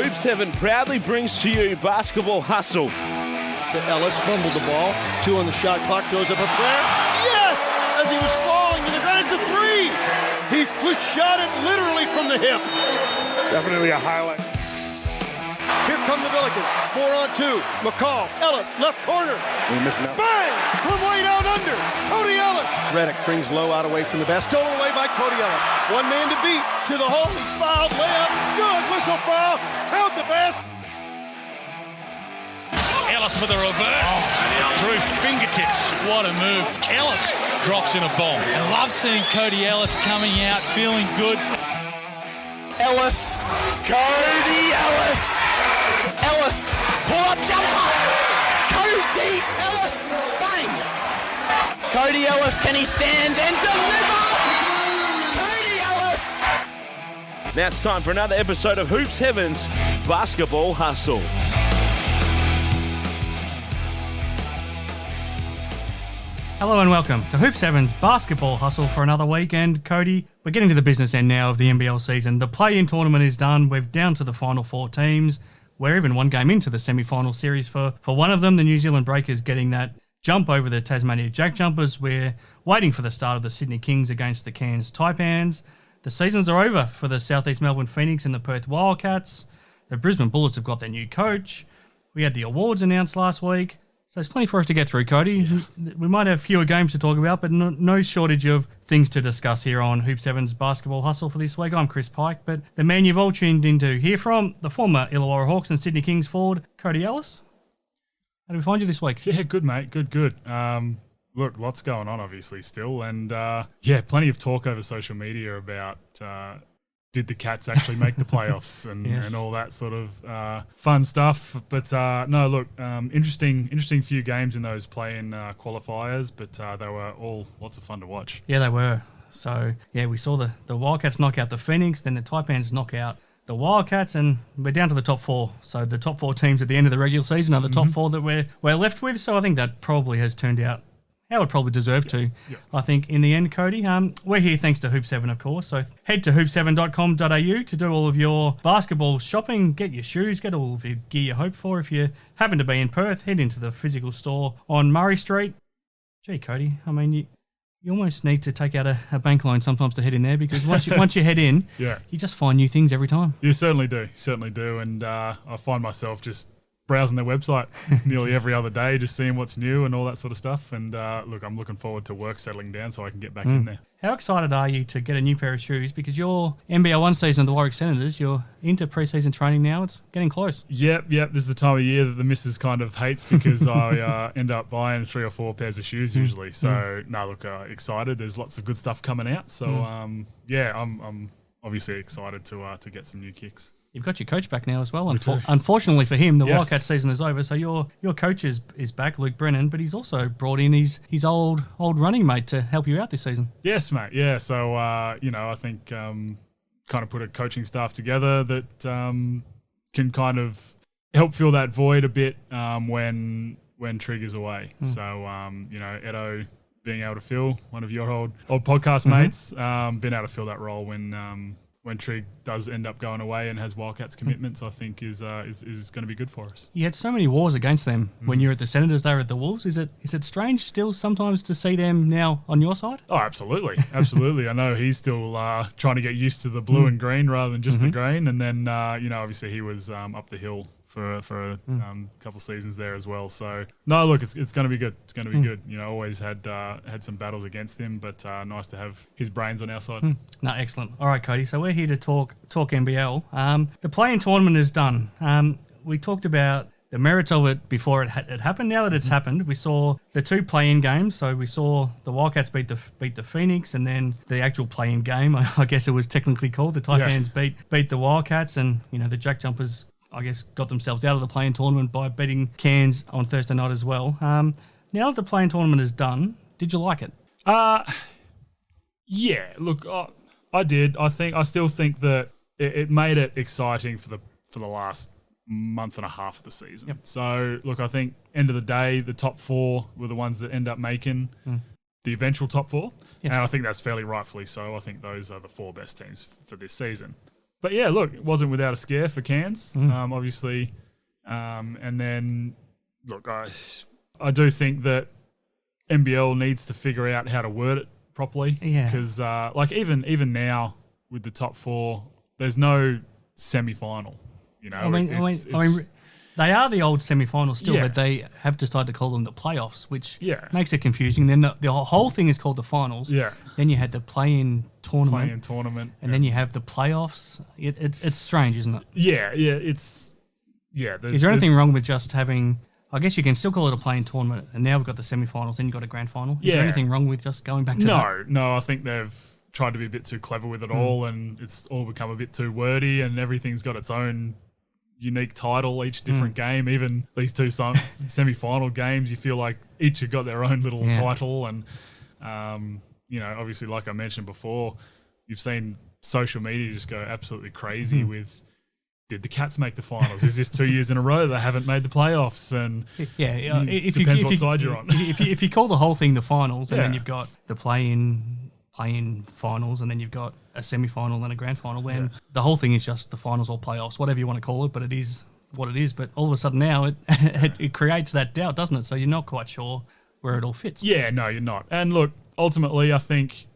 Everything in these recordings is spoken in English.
Hoop 7 proudly brings to you Basketball Hustle. Ellis fumbled the ball. 2 on the shot clock. Goes up a prayer. Yes! As he was falling to the ground, it's a 3. He shot it literally from the hip. Definitely a highlight. Here come the Billikens. 4 on 2. McCall. Ellis. Left corner. We're missing out. Bang! From way down under. Cody Ellis. Reddick brings low out away from the best. Stolen away by Cody Ellis. One man to beat. To the hole. He's fouled. Layup. Good. Whistle foul. Count the basket. Ellis with a reverse. Through fingertips. What a move. Ellis drops in a bomb. I love seeing Cody Ellis coming out feeling good. Ellis. Cody Ellis. Ellis. Pull-up jumper. Cody Ellis. Bang. Cody Ellis, can he stand and deliver? Cody Ellis. Now it's time for another episode of Hoops Heaven's Basketball Hustle. Hello and welcome to Hoop 7's Basketball Hustle for another weekend. Cody, we're getting to the business end now of the NBL season. The play-in tournament is done. We're down to the final 4 teams. We're even one game into the semi-final series for one of them, the New Zealand Breakers getting that jump over the Tasmania JackJumpers. We're waiting for the start of the Sydney Kings against the Cairns Taipans. The seasons are over for the South East Melbourne Phoenix and the Perth Wildcats. The Brisbane Bullets have got their new coach. We had the awards announced last week. So there's plenty for us to get through, Cody. Yeah. We might have fewer games to talk about, but no shortage of things to discuss here on Hoop 7's Basketball Hustle for this week. I'm Chris Pike, but the man you've all tuned in to hear from, the former Illawarra Hawks and Sydney Kings forward, Cody Ellis. How do we find you this week? Yeah, good, mate. Good. Look, lots going on, obviously, still. And, plenty of talk over social media about did the Cats actually make the playoffs and, Yes. and all that sort of fun stuff. But, interesting few games in those play-in qualifiers, but they were all lots of fun to watch. Yeah, they were. So, yeah, we saw the Wildcats knock out the Phoenix, then the Taipans knock out the Wildcats, and we're down to the top 4. So the top 4 teams at the end of the regular season are the top 4 that we're left with. So I think that probably has turned out how it probably deserved to, I think, in the end, Cody. We're here thanks to Hoop 7, of course. So head to hoop7.com.au to do all of your basketball shopping, get your shoes, get all of your gear you hope for. If you happen to be in Perth, head into the physical store on Murray Street. Gee, Cody, I mean, you almost need to take out a bank loan sometimes to head in there, because once you head in, you just find new things every time. You certainly do. And I find myself just browsing their website nearly every other day, just seeing what's new and all that sort of stuff. And look, I'm looking forward to work settling down so I can get back in there. How excited are you to get a new pair of shoes? Because your NBL 1 season of the Warwick Senators, you're into pre-season training now. It's getting close. Yep. This is the time of year that the missus kind of hates, because I end up buying 3 or 4 pairs of shoes usually. So, excited. There's lots of good stuff coming out. So, I'm obviously excited to get some new kicks. You've got your coach back now as well. Unfortunately for him, the Yes. Wildcat season is over. So your coach is back, Luke Brennan, but he's also brought in his old running mate to help you out this season. Yes, mate. Yeah. So, I think kind of put a coaching staff together that can kind of help fill that void a bit when Trigger's away. So, Edo being able to fill, one of your old podcast mates, being able to fill that role when Trig does end up going away and has Wildcats commitments, I think is going to be good for us. You had so many wars against them when you were at the Senators, they were at the Wolves. Is it strange still sometimes to see them now on your side? Oh, absolutely. I know he's still trying to get used to the blue and green rather than just the green. And then, obviously he was up the hill for a couple seasons there as well. So, no, look, it's going to be good. It's going to be good. Always had some battles against him, but nice to have his brains on our side. No, excellent. All right, Cody. So we're here to talk NBL. The play-in tournament is done. We talked about the merits of it before it happened. Now that it's happened, we saw the 2 play-in games. So we saw the Wildcats beat the Phoenix, and then the actual play-in game, I guess it was technically called, the Taipans beat the Wildcats, and the JackJumpers, I guess, got themselves out of the play-in tournament by beating Cairns on Thursday night as well. Now that the play-in tournament is done, did you like it? Yeah, look, I did. I still think that it made it exciting for the last month and a half of the season. Yep. So, look, I think end of the day, the top 4 were the ones that end up making the eventual top 4. Yes. And I think that's fairly rightfully so. I think those are the 4 best teams for this season. But yeah, look, it wasn't without a scare for Cairns, obviously. And then, look, I do think that NBL needs to figure out how to word it properly. Yeah. Because, even now with the top 4, there's no semi-final. You know, I mean, they are the old semi-finals still, but they have decided to call them the playoffs, which makes it confusing. Then the whole thing is called the finals. Yeah. Then you had the play-in tournament. And then you have the playoffs. It's strange, isn't it? Yeah, it's... Yeah. Is there anything wrong with just having... I guess you can still call it a play-in tournament, and now we've got the semi-finals, then you've got a grand final. Is there anything wrong with just going back to that? No, I think they've tried to be a bit too clever with it all, and it's all become a bit too wordy, and everything's got its own unique title, each different game. Even these two semi-final games, you feel like each have got their own little title, and, obviously, like I mentioned before, you've seen social media just go absolutely crazy with... Did the Cats make the finals? Is this 2 years in a row they haven't made the playoffs? And depends what side you're on. If you call the whole thing the finals, and then you've got the play-in finals, and then you've got a semi-final and a grand final, then the whole thing is just the finals or playoffs, whatever you want to call it. But it is what it is. But all of a sudden now it creates that doubt, doesn't it? So you're not quite sure where it all fits. Yeah, no, you're not. And look, ultimately, I think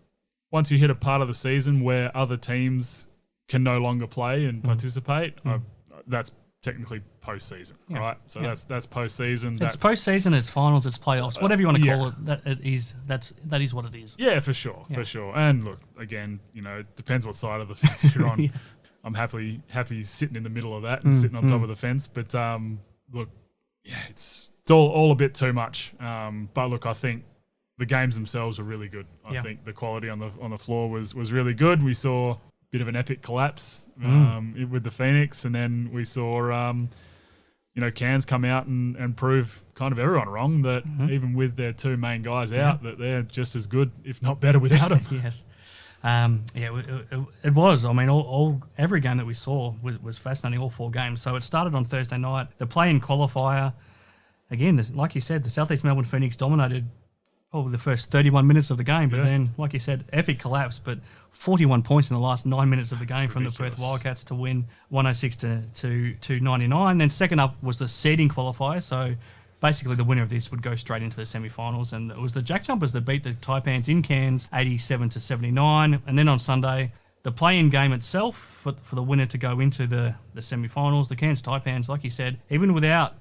once you hit a part of the season where other teams can no longer play and participate, that's technically postseason, right? So that's postseason. It's postseason, it's finals, it's playoffs, whatever you want to call it. That is what it is. Yeah, for sure. And look, again, it depends what side of the fence you're on. I'm happy sitting in the middle of that and sitting on top of the fence. But look, it's all a bit too much. But look, I think the games themselves were really good. I think the quality on the floor was really good. We saw bit of an epic collapse with the Phoenix, and then we saw Cairns come out and prove kind of everyone wrong that even with their two main guys out, that they're just as good, if not better, without them. Yes. It was. I mean, every game that we saw was fascinating, all 4 games. So it started on Thursday night. The play-in qualifier, again, like you said, the South East Melbourne Phoenix dominated probably the first 31 minutes of the game, but then, like you said, epic collapse, but 41 points in the last 9 minutes of the game from the Perth Wildcats to win 106 to 99. Then second up was the seeding qualifier, so basically the winner of this would go straight into the semi-finals, and it was the JackJumpers that beat the Taipans in Cairns 87 to 79. And then on Sunday, the play-in game itself for the winner to go into the semi-finals, the Cairns Taipans, like you said, even without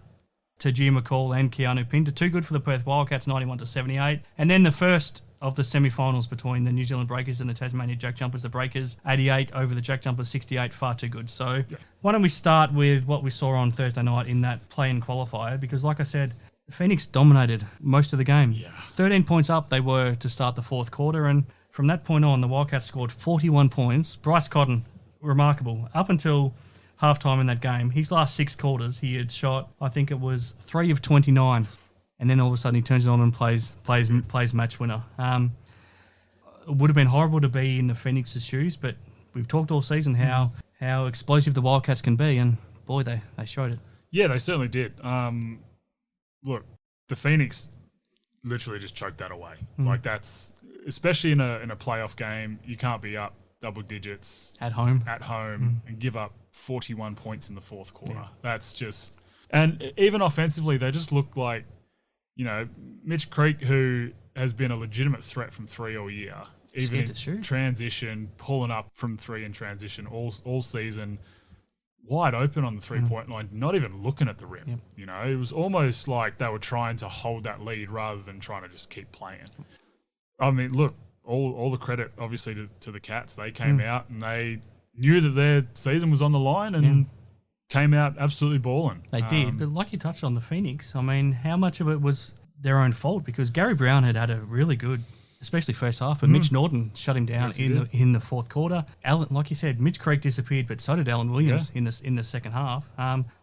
Tajir McCall and Keanu Pinter, too good for the Perth Wildcats, 91 to 78. And then the first of the semi-finals between the New Zealand Breakers and the Tasmania JackJumpers, the Breakers 88 over the JackJumpers 68, far too good. So why don't we start with what we saw on Thursday night in that play-in qualifier, because like I said, Phoenix dominated most of the game. 13 points up they were to start the fourth quarter, and from that point on, the Wildcats scored 41 points. Bryce Cotton, remarkable. Up until halftime in that game, his last 6 quarters, he had shot, I think it was 3 of 29. And then all of a sudden he turns it on and plays match winner. It would have been horrible to be in the Phoenix's shoes, but we've talked all season how explosive the Wildcats can be, and boy, they showed it. Yeah, they certainly did. Look, the Phoenix literally just choked that away. Like, that's, especially in a playoff game, you can't be up double digits at home and give up 41 points in the fourth quarter. That's just, and even offensively, they just look like, Mitch Creek, who has been a legitimate threat from 3 all year, even in transition, pulling up from 3 in transition all season, wide open on the 3-point line, not even looking at the rim. It was almost like they were trying to hold that lead rather than trying to just keep playing. I mean, look, all the credit obviously to the Cats. They came out and they knew that their season was on the line and came out absolutely balling. They did, but like you touched on the Phoenix, I mean, how much of it was their own fault? Because Gary Brown had a really good, especially first half, and Mitch Norton shut him down in the fourth quarter. Alan, like you said, Mitch Creek disappeared, but so did Alan Williams in the second half.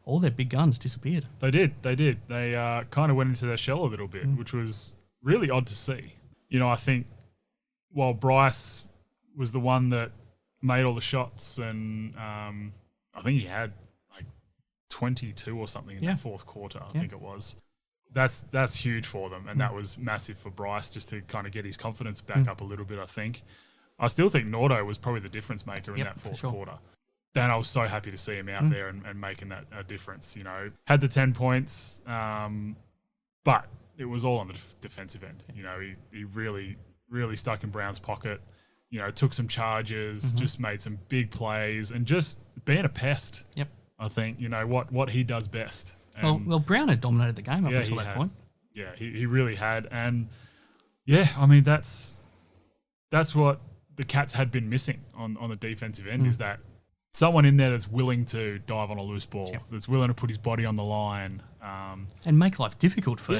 All their big guns disappeared. They did. They kind of went into their shell a little bit, which was really odd to see. I think while Bryce was the one that made all the shots, and I think he had 22 or something in the fourth quarter, I think it was. That's huge for them, and that was massive for Bryce just to kind of get his confidence back up a little bit, I think. I still think Nordo was probably the difference maker in that fourth quarter. then I was so happy to see him out there and making that a difference. You know, had the 10 points, but it was all on the defensive end. You know, he really, really stuck in Brown's pocket. You know, took some charges, just made some big plays, and just being a pest. Yep. I think, you know, what he does best. And well, Brown had dominated the game up until that point. Yeah, he really had. And, yeah, I mean, that's what the Cats had been missing on the defensive end is that someone in there that's willing to dive on a loose ball, that's willing to put his body on the line. And make life difficult for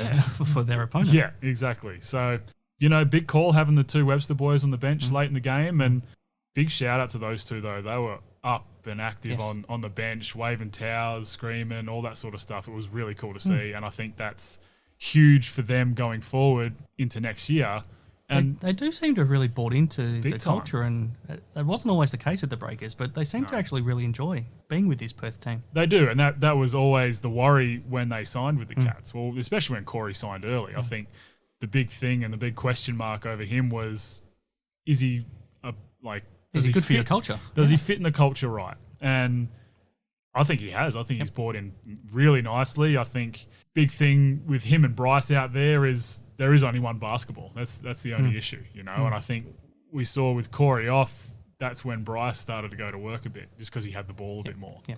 their opponent. Yeah, exactly. So, you know, big call having the two Webster boys on the bench late in the game, and big shout out to those two, though. They were up and active on the bench, waving towels, screaming, all that sort of stuff. It was really cool to see, and I think that's huge for them going forward into next year. And they do seem to have really bought into the time. culture, and that wasn't always the case at the Breakers, but they seem to actually really enjoy being with this Perth team. They do, and that was always the worry when they signed with the Cats. Well, especially when Corey signed early. I think the big thing and the big question mark over him was, is he Is he good for your culture? Does he fit in the culture right? And I think he has. I think he's bought in really nicely. I think big thing with him and Bryce out there is only one basketball. That's the only issue, you know. And I think we saw with Corey off, that's when Bryce started to go to work a bit, just because he had the ball a bit more. Yeah.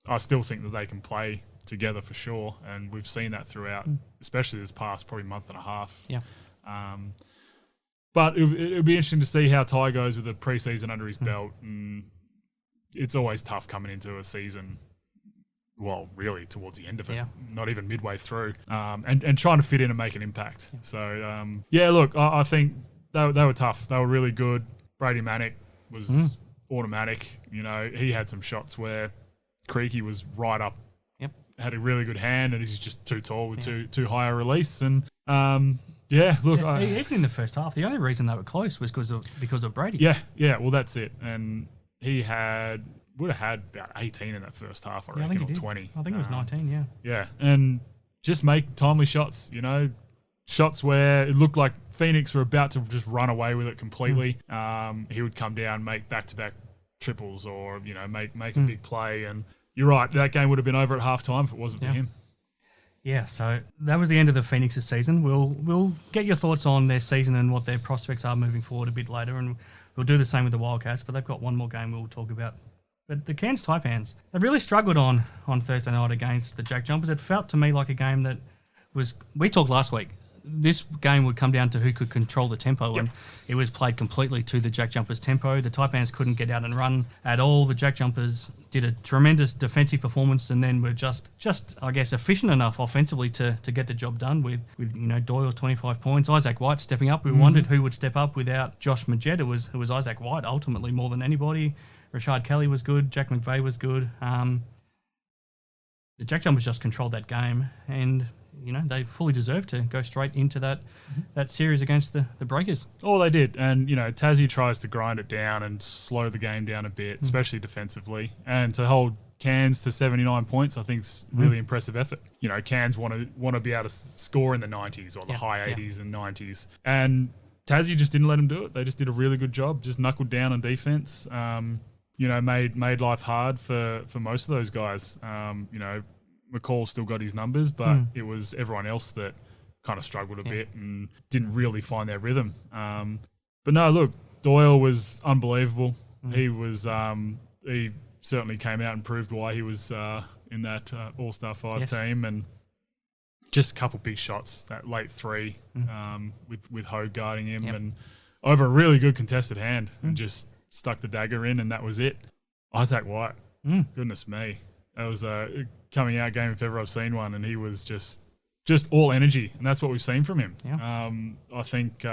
I still think that they can play together for sure, and we've seen that throughout, especially this past probably month and a half. Yeah. But it'll be interesting to see how Ty goes with a preseason under his belt, and it's always tough coming into a season. Well, really, towards the end of it, not even midway through, and trying to fit in and make an impact. Yeah. So, look, I think they were tough. They were really good. Brady Manick was automatic. You know, he had some shots where Creaky was right up, had a really good hand, and he's just too tall with too high a release. And even in the first half, the only reason they were close was because of Brady. Yeah. Well, that's it. And he would have had about 18 in that first half, I reckon, or 20. I think it was 19, Yeah, and just make timely shots, you know, shots where it looked like Phoenix were about to just run away with it completely. He would come down, make back-to-back triples, or, you know, make a big play. And you're right, that game would have been over at halftime if it wasn't for him. Yeah, so that was the end of the Phoenix's season. We'll get your thoughts on their season and what their prospects are moving forward a bit later, and we'll do the same with the Wildcats, but they've got one more game we'll talk about. But the Cairns Taipans, they really struggled on Thursday night against the JackJumpers. It felt to me like a game that was... We talked last week. This game would come down to who could control the tempo, and it was played completely to the JackJumpers' tempo. The Taipans couldn't get out and run at all. The JackJumpers did a tremendous defensive performance, and then were just I guess, efficient enough offensively to get the job done with you know, Doyle 25 points, Isaac White stepping up. We wondered who would step up without Josh Magette. It was Isaac White ultimately more than anybody. Rashad Kelly was good. Jack McVeigh was good. The JackJumpers just controlled that game, and you know, they fully deserved to go straight into that series against the Breakers. Oh, they did. And, you know, Tassie tries to grind it down and slow the game down a bit, especially defensively. And to hold Cairns to 79 points, I think is really impressive effort. You know, Cairns want to be able to score in the 90s or the high 80s and 90s. And Tassie just didn't let them do it. They just did a really good job, just knuckled down on defense. You know, made life hard for most of those guys. You know, McCall still got his numbers, but it was everyone else that kind of struggled a bit and didn't really find their rhythm. But no, look, Doyle was unbelievable. He was he certainly came out and proved why he was in that All-Star 5 team, and just a couple big shots, that late three with Hogue guarding him and over a really good contested hand and just stuck the dagger in, and that was it. Isaac White, goodness me. That was a coming out game if ever I've seen one, and he was just all energy, and that's what we've seen from him. Yeah. I think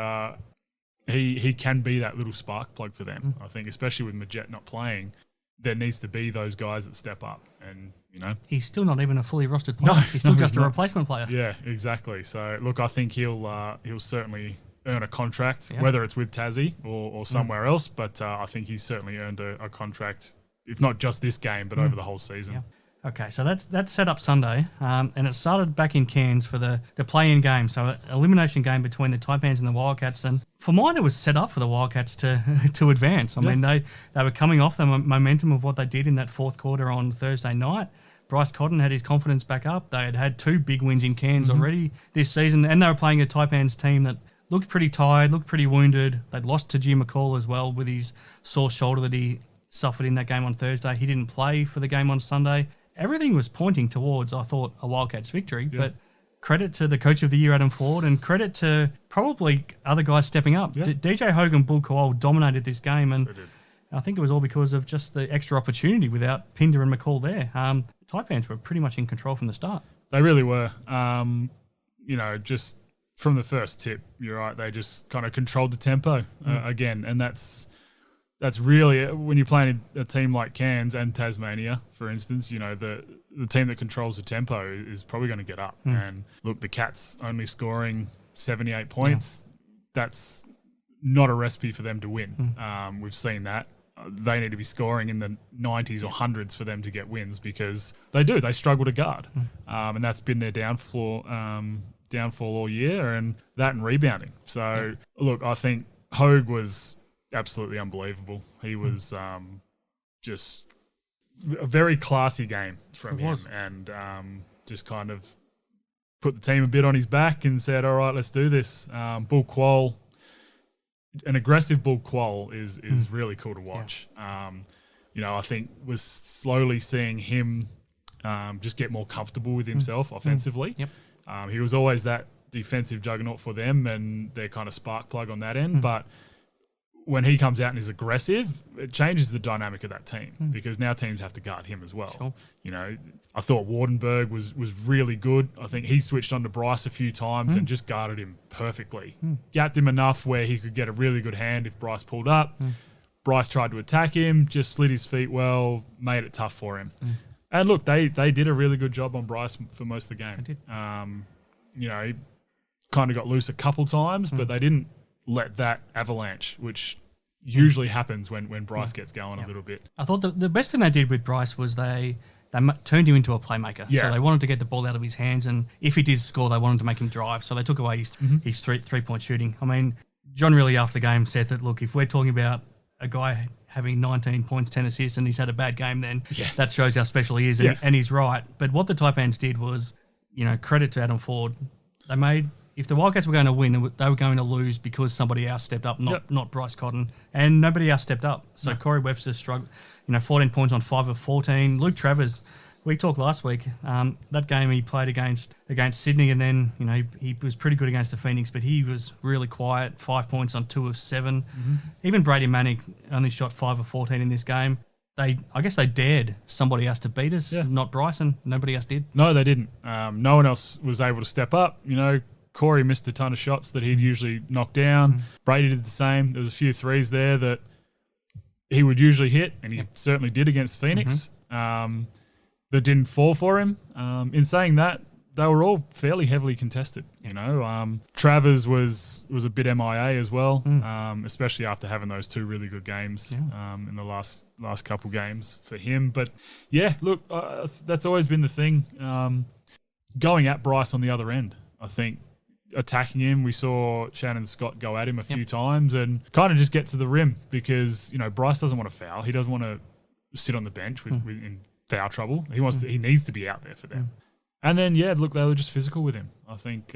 he can be that little spark plug for them. I think, especially with Magette not playing, there needs to be those guys that step up, and you know, he's still not even a fully rostered player. He's still just a replacement player. Yeah, exactly. So look, I think he'll certainly earn a contract, whether it's with Tassie or somewhere else. But I think he's certainly earned a contract, if not just this game, but over the whole season. Yeah. Okay, so that's set up Sunday, and it started back in Cairns for the play-in game, so an elimination game between the Taipans and the Wildcats. And for mine, it was set up for the Wildcats to advance. I mean, they were coming off the momentum of what they did in that fourth quarter on Thursday night. Bryce Cotton had his confidence back up. They had 2 big wins in Cairns already this season, and they were playing a Taipans team that looked pretty tired, looked pretty wounded. They'd lost to Jim McCall as well with his sore shoulder that he suffered in that game on Thursday. He didn't play for the game on Sunday. Everything was pointing towards, I thought, a Wildcats victory, but credit to the coach of the year, Adam Ford, and credit to probably other guys stepping up. DJ Hogan, Bull Kowal dominated this game, and I think it was all because of just the extra opportunity without Pinder and McCall there. Taipans were pretty much in control from the start. They really were. Just from the first tip, you're right, they just kind of controlled the tempo again, and that's really, when you're playing a team like Cairns and Tasmania, for instance, the team that controls the tempo is probably going to get up. And look, the Cats only scoring 78 points. That's not a recipe for them to win. We've seen that. They need to be scoring in the 90s or hundreds for them to get wins, because they struggle to guard. And that's been their downfall all year, and that and rebounding. So, look, I think Hogue was absolutely unbelievable. He was just a very classy game from him, and just kind of put the team a bit on his back and said, all right, let's do this. Bull Quoll, an aggressive Bull Quoll is really cool to watch. I think we're slowly seeing him just get more comfortable with himself offensively. He was always that defensive juggernaut for them and their kind of spark plug on that end, but when he comes out and is aggressive, it changes the dynamic of that team, because now teams have to guard him as well. I thought Wardenberg was really good. I think he switched on to Bryce a few times and just guarded him perfectly. Gapped him enough where he could get a really good hand if Bryce pulled up. Bryce tried to attack him, just slid his feet well, made it tough for him. And look, they did a really good job on Bryce for most of the game. They did. He kind of got loose a couple times, but they didn't let that avalanche, which usually happens when Bryce gets going a little bit. I thought the best thing they did with Bryce was they turned him into a playmaker. So they wanted to get the ball out of his hands, and if he did score, they wanted to make him drive. So they took away his three-point shooting. I mean, John really after the game said that, look, if we're talking about a guy having 19 points, 10 assists, and he's had a bad game, then that shows how special he is, and he's right. But what the Taipans did was, credit to Adam Ford. They made, if the Wildcats were going to win, they were going to lose because somebody else stepped up, not Bryce Cotton, and nobody else stepped up. So Corey Webster struggled, 14 points on 5 of 14. Luke Travers, we talked last week, that game he played against Sydney, and then, he was pretty good against the Phoenix, but he was really quiet, 5 points on 2 of 7. Even Brady Manick only shot 5 of 14 in this game. I guess they dared somebody else to beat us, not Bryson. Nobody else did. No, they didn't. No one else was able to step up. Corey missed a ton of shots that he'd usually knock down. Brady did the same. There was a few threes there that he would usually hit, and he certainly did against Phoenix, that didn't fall for him. In saying that, they were all fairly heavily contested. Travers was a bit MIA as well, especially after having those 2 really good games in the last couple games for him. But look, that's always been the thing. Going at Bryce on the other end, I think, attacking him, we saw Shannon Scott go at him a few times and kind of just get to the rim, because Bryce doesn't want to foul. He doesn't want to sit on the bench in foul trouble. He wants he needs to be out there for them. And then look, they were just physical with him. I think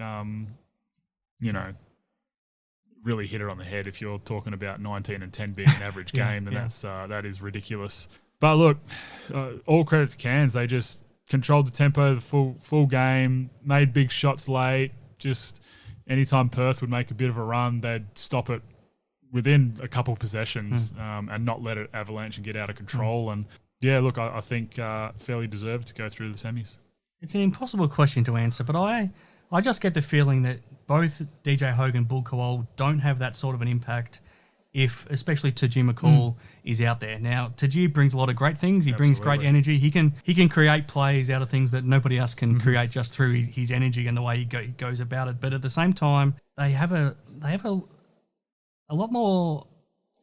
really hit it on the head. If you're talking about 19 and 10 being an average game, then that is ridiculous. But look, all credit to Cairns. They just controlled the tempo the full game, made big shots late. Just anytime Perth would make a bit of a run, they'd stop it within a couple possessions and not let it avalanche and get out of control. And look, I think fairly deserved to go through the semis. It's an impossible question to answer, but I just get the feeling that both DJ Hogan and Bull Kowal don't have that sort of an impact if, especially Tajir McCall is out there. Now, Tajir brings a lot of great things. He brings great energy. He can create plays out of things that nobody else can create just through his energy and the way he goes about it. But at the same time, they have a lot more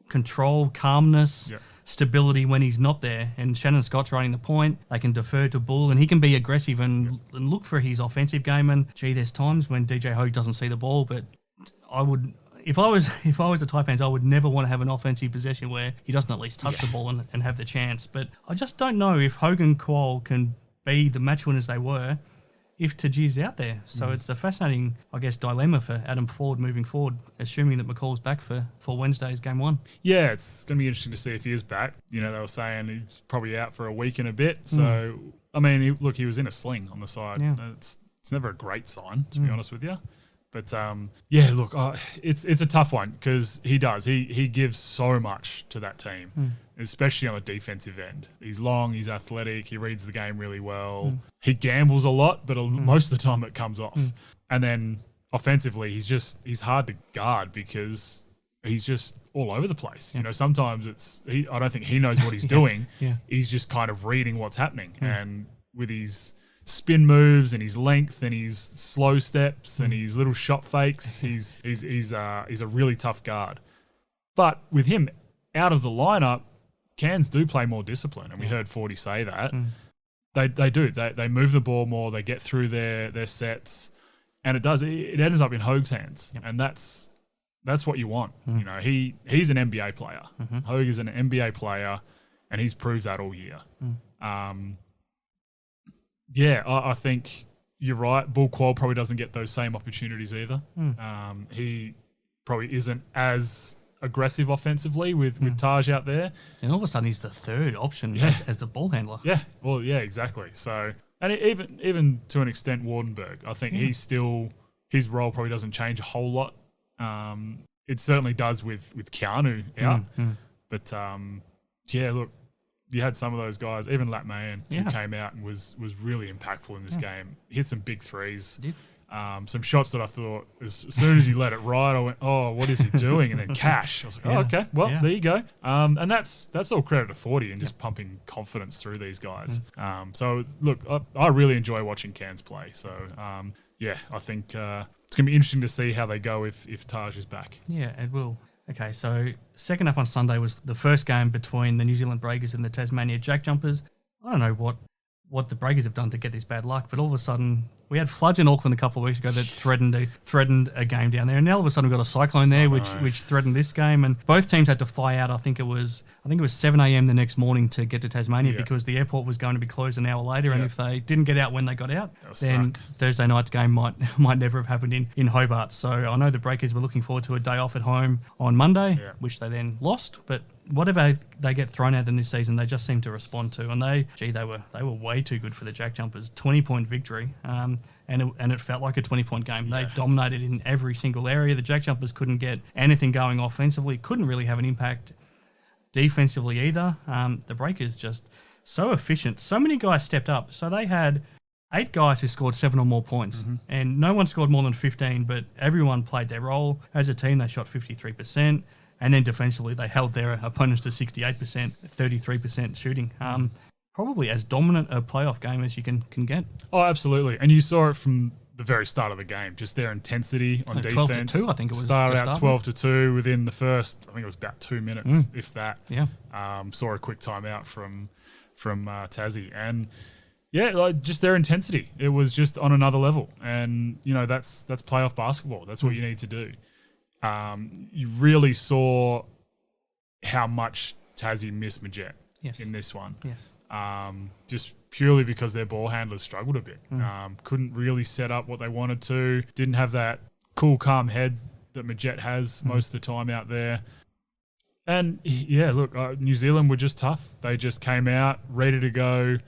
control, calmness. stability when he's not there. And Shannon Scott's running the point. They can defer to Bull, and he can be aggressive and look for his offensive game. And there's times when DJ Hogue doesn't see the ball, but I would. If I was the Taipans, I would never want to have an offensive possession where he doesn't at least touch the ball and have the chance. But I just don't know if Hogue and Kuol can be the match winners they were if Taji's out there. So it's a fascinating, I guess, dilemma for Adam Ford moving forward, assuming that McCall's back for Wednesday's game 1. Yeah, it's going to be interesting to see if he is back. You know, they were saying he's probably out for a week and a bit. So, I mean, he was in a sling on the side. Yeah. It's never a great sign, to be honest with you. But, look, it's a tough one because he does. He gives so much to that team, especially on the defensive end. He's long, he's athletic, he reads the game really well. He gambles a lot, but most of the time it comes off. And then offensively, he's hard to guard because he's just all over the place. You know, sometimes I don't think he knows what he's doing. He's just kind of reading what's happening. And with his spin moves and his length and his slow steps and his little shot fakes, he's a really tough guard. But with him out of the lineup, Cairns do play more discipline, and we heard 40 say that. They do. They move the ball more, they get through their sets, and it ends up in Hogue's hands. And that's what you want. You know, he's an NBA player. Hogue is an NBA player, and he's proved that all year. I think you're right. Bull Kuol probably doesn't get those same opportunities either. He probably isn't as aggressive offensively with Taj out there. And all of a sudden he's the third option as the ball handler. Yeah, well, yeah, exactly. So, and even to an extent, Wardenberg, I think his role probably doesn't change a whole lot. It certainly does with Keanu out. But, look, you had some of those guys, even Lat Mayan, who came out and was really impactful in this game. He hit some big threes. Some shots that I thought, as soon as he let it ride, I went, oh, what is he doing? And then cash. I was like, okay, well, there you go. And that's all credit to 40 and just pumping confidence through these guys. So, look, I really enjoy watching Cairns play. So, I think it's going to be interesting to see how they go if Taj is back. Yeah, it will. Okay, so second up on Sunday was the first game between the New Zealand Breakers and the Tasmania JackJumpers. I don't know what the Breakers have done to get this bad luck, but all of a sudden we had floods in Auckland a couple of weeks ago that threatened a game down there, and now all of a sudden we've got a cyclone there which threatened this game, and both teams had to fly out. I think it was 7 a.m. the next morning to get to Tasmania because the airport was going to be closed an hour later, and if they didn't get out when they got out, then Thursday night's game might never have happened in Hobart. So I know the Breakers were looking forward to a day off at home on Monday, which they then lost, but whatever they get thrown at them this season, they just seem to respond to, and they were way too good for the JackJumpers. 20-point victory, and it felt like a 20-point game. They dominated in every single area. The JackJumpers couldn't get anything going offensively, couldn't really have an impact defensively either. The Breakers just so efficient. So many guys stepped up. So they had 8 guys who scored 7 or more points, and no one scored more than 15, but everyone played their role. As a team, they shot 53%. And then defensively, they held their opponents to 68%, 33% shooting. Probably as dominant a playoff game as you can get. Oh, absolutely. And you saw it from the very start of the game, just their intensity on defense. 12-2, I think it was. Started out 12-2 within the first, I think it was about 2 minutes, if that. Yeah. Saw a quick timeout from Tassie. And just their intensity. It was just on another level. And, that's playoff basketball. That's what you need to do. You really saw how much Tassie missed Magette in this one. Yes. Just purely because their ball handlers struggled a bit. Couldn't really set up what they wanted to. Didn't have that cool, calm head that Magette has most of the time out there. And, New Zealand were just tough. They just came out ready to go.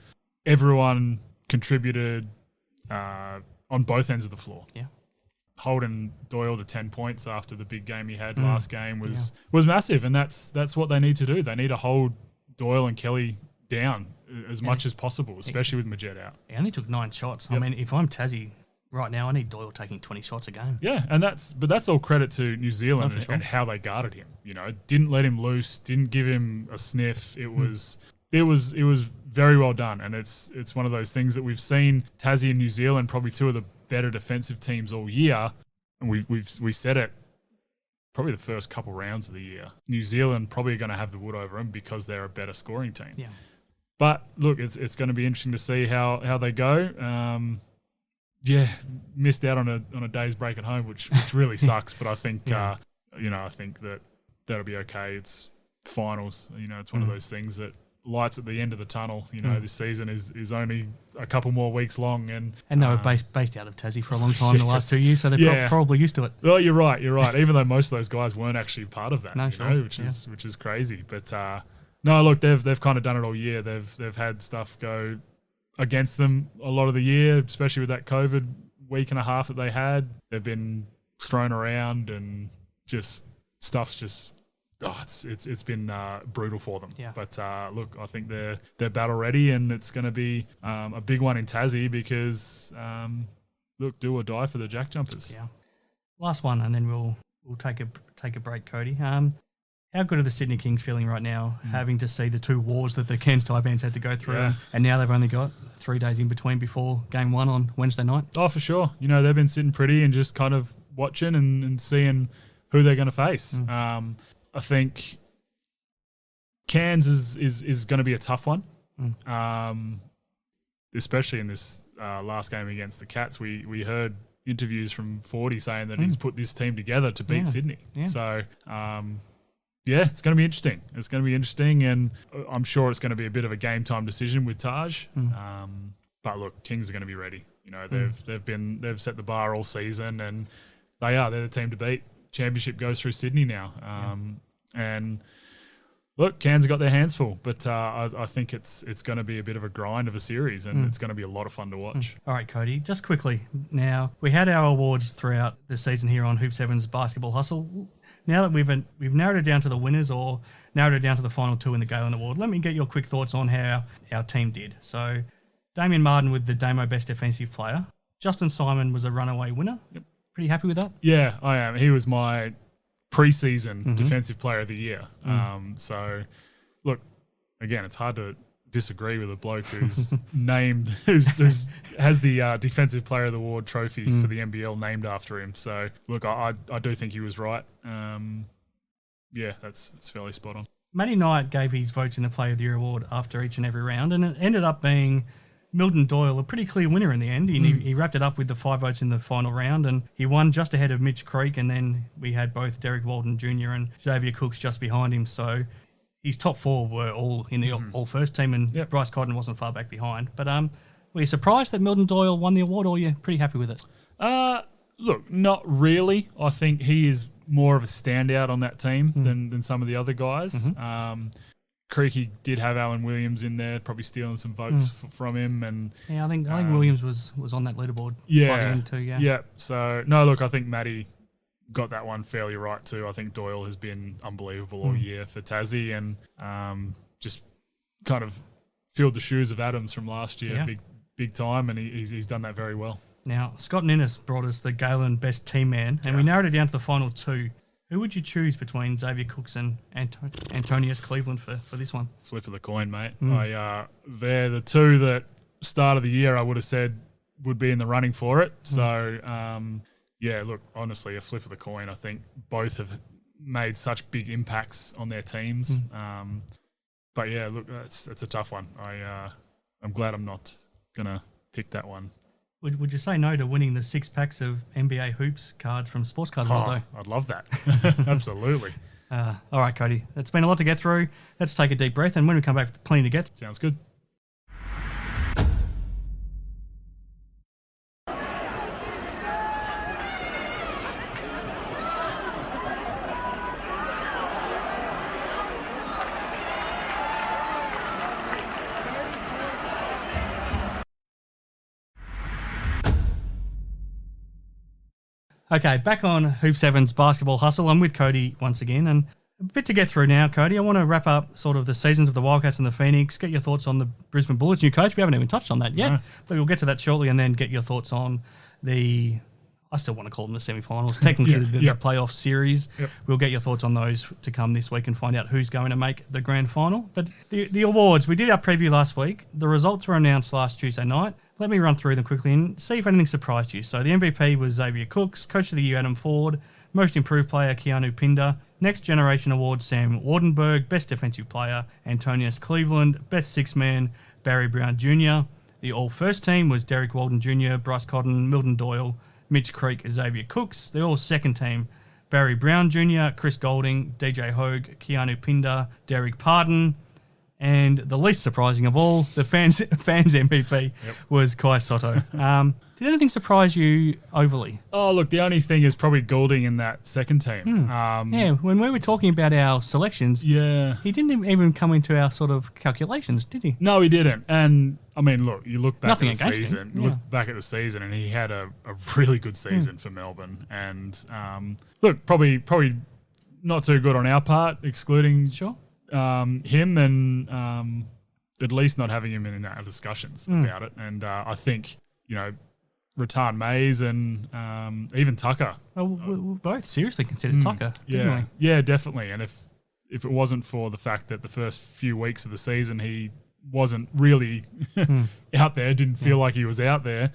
Everyone contributed on both ends of the floor. Yeah. Holding Doyle to 10 points after the big game he had last game was massive, and that's what they need to do. They need to hold Doyle and Kelly down as much as possible, especially with Magette out. He only took 9 shots. Yep. I mean, if I'm Tassie right now, I need Doyle taking 20 shots a game. Yeah, and that's all credit to New Zealand and how they guarded him. Didn't let him loose, didn't give him a sniff. It was very well done, and it's one of those things that we've seen Tassie and New Zealand, probably two of the better defensive teams all year, and we said it probably the first couple rounds of the year. New Zealand probably going to have the wood over them because they're a better scoring team. Yeah. But look, it's going to be interesting to see how they go. Missed out on a day's break at home, which really sucks. But I think I think that'll be okay. It's finals. It's one of those things that lights at the end of the tunnel. This season is only a couple more weeks long, and they were based out of Tassie for a long time the last 2 years, so they're probably used to it. Well, you're right. Even though most of those guys weren't actually part of that, which is crazy. But no, look, they've kind of done it all year. They've had stuff go against them a lot of the year, especially with that COVID week and a half that they had. They've been thrown around and just stuff's just. It's been brutal for them. Yeah. But look, I think they're battle ready, and it's going to be a big one in Tassie because look, do or die for the JackJumpers. Yeah. Last one, and then we'll take a break, Cody. How good are the Sydney Kings feeling right now, having to see the 2 wars that the Cairns Taipans had to go through, and now they've only got 3 days in between before Game 1 on Wednesday night? Oh, for sure. They've been sitting pretty and just kind of watching and seeing who they're going to face. I think Cairns is going to be a tough one, especially in this last game against the Cats. We heard interviews from 40 saying that he's put this team together to beat Sydney. Yeah. So, it's going to be interesting. It's going to be interesting, and I'm sure it's going to be a bit of a game time decision with Taj. But look, Kings are going to be ready. They've set the bar all season, and they're the team to beat. Championship goes through Sydney now. And look, Cairns have got their hands full, but I think it's going to be a bit of a grind of a series, and it's going to be a lot of fun to watch. All right, Cody, just quickly. Now, we had our awards throughout the season here on Hoop 7's Basketball Hustle. Now that we've narrowed it down to the winners or narrowed it down to the final 2 in the Galen Award, let me get your quick thoughts on how our team did. So, Damien Martin with the Damo Best Defensive Player. Justin Simon was a runaway winner. Yep. Pretty happy with that? Yeah, I am. He was my preseason Defensive Player of the Year. So, look, again, it's hard to disagree with a bloke who's named, who's has the Defensive Player of the Award trophy for the NBL named after him. So, look, I do think he was right. That's fairly spot on. Matty Knight gave his votes in the Player of the Year award after each and every round, and it ended up being Milton Doyle, a pretty clear winner in the end. He wrapped it up with the 5 votes in the final round, and he won just ahead of Mitch Creek, and then we had both Derek Walton Jr. and Xavier Cooks just behind him. So his top 4 were all in the all-first team, and Bryce Cotton wasn't far back behind. But were you surprised that Milton Doyle won the award, or are you pretty happy with it? Look, not really. I think he is more of a standout on that team than some of the other guys. Creaky did have Alan Williams in there, probably stealing some votes from him, and I think Williams was on that leaderboard by the end too. Yeah. So no, look, I think Matty got that one fairly right too. I think Doyle has been unbelievable all year for Tassie, and just kind of filled the shoes of Adams from last year, big time, and he's done that very well. Now Scott Ninnis brought us the Galen Best Team Man, and we narrowed it down to the final 2. Who would you choose between Xavier Cooks and Antonius Cleveland for this one? Flip of the coin, mate. They're the 2 that start of the year I would have said would be in the running for it. So, look, honestly, a flip of the coin. I think both have made such big impacts on their teams. But, look, it's a tough one. I'm glad I'm not going to pick that one. Would you say no to winning the 6 packs of NBA Hoops cards from Sports Card World, though? I'd love that. Absolutely. All right, Cody. It's been a lot to get through. Let's take a deep breath, and when we come back, plenty to get. Sounds good. Okay, back on Hoop 7's Basketball Hustle. I'm with Cody once again, and a bit to get through now, Cody. I want to wrap up sort of the seasons of the Wildcats and the Phoenix, get your thoughts on the Brisbane Bullets new coach. We haven't even touched on that yet, but we'll get to that shortly, and then get your thoughts on I still want to call them the semi-finals, technically the Playoffs Series. We'll get your thoughts on those to come this week and find out who's going to make the grand final. But the awards, we did our preview last week. The results were announced last Tuesday night. Let me run through them quickly and see if anything surprised you. So the MVP was Xavier Cooks, Coach of the Year Adam Ford, Most Improved Player, Keanu Pinder. Next Generation Award, Sam Wardenberg. Best Defensive Player, Antonius Cleveland. Best Sixth Man, Barry Brown Jr. The All First Team was Derek Walden Jr., Bryce Cotton, Milton Doyle, Mitch Creek, Xavier Cooks. The All Second Team, Barry Brown Jr., Chris Golding, DJ Hogue, Keanu Pinder, Derek Pardon. And the least surprising of all, the fans MVP was Kai Soto. Did anything surprise you overly? Oh, look, the only thing is probably Goulding in that second team. When we were talking about our selections, he didn't even come into our sort of calculations, did he? No, he didn't. And, I mean, look, you look back Nothing at the against season. him. You look back at the season, and he had a really good season for Melbourne. And, look, probably not too good on our part, excluding him and at least not having him in our discussions about it. And I think, Rattan Mays and even Tucker. Oh, we both seriously considered Tucker, didn't we? Yeah, definitely. And if it wasn't for the fact that the first few weeks of the season he wasn't really out there, didn't feel like he was out there,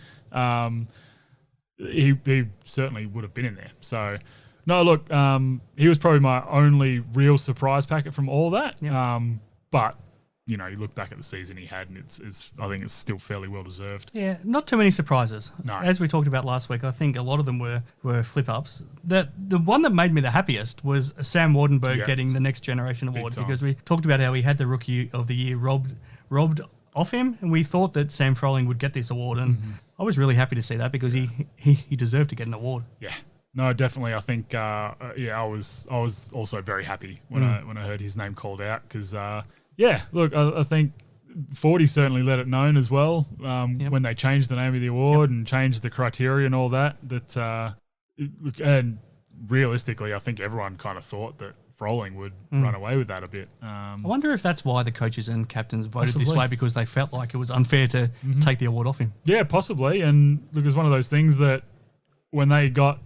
he certainly would have been in there. So, no, look, he was probably my only real surprise packet from all that. But, you look back at the season he had, and I think it's still fairly well deserved. Yeah, not too many surprises. No. As we talked about last week, I think a lot of them were flip-ups. The one that made me the happiest was Sam Wardenberg getting the Next Generation Award, because we talked about how he had the Rookie of the Year robbed off him, and we thought that Sam Froling would get this award, and I was really happy to see that because he deserved to get an award. Yeah. No, definitely. I think, I was also very happy when I heard his name called out because, look, I think 40 certainly let it known as well when they changed the name of the award and changed the criteria and all that. And realistically, I think everyone kind of thought that Froling would run away with that a bit. I wonder if that's why the coaches and captains voted this way, because they felt like it was unfair to take the award off him. Yeah, possibly. And look, it's one of those things that when they got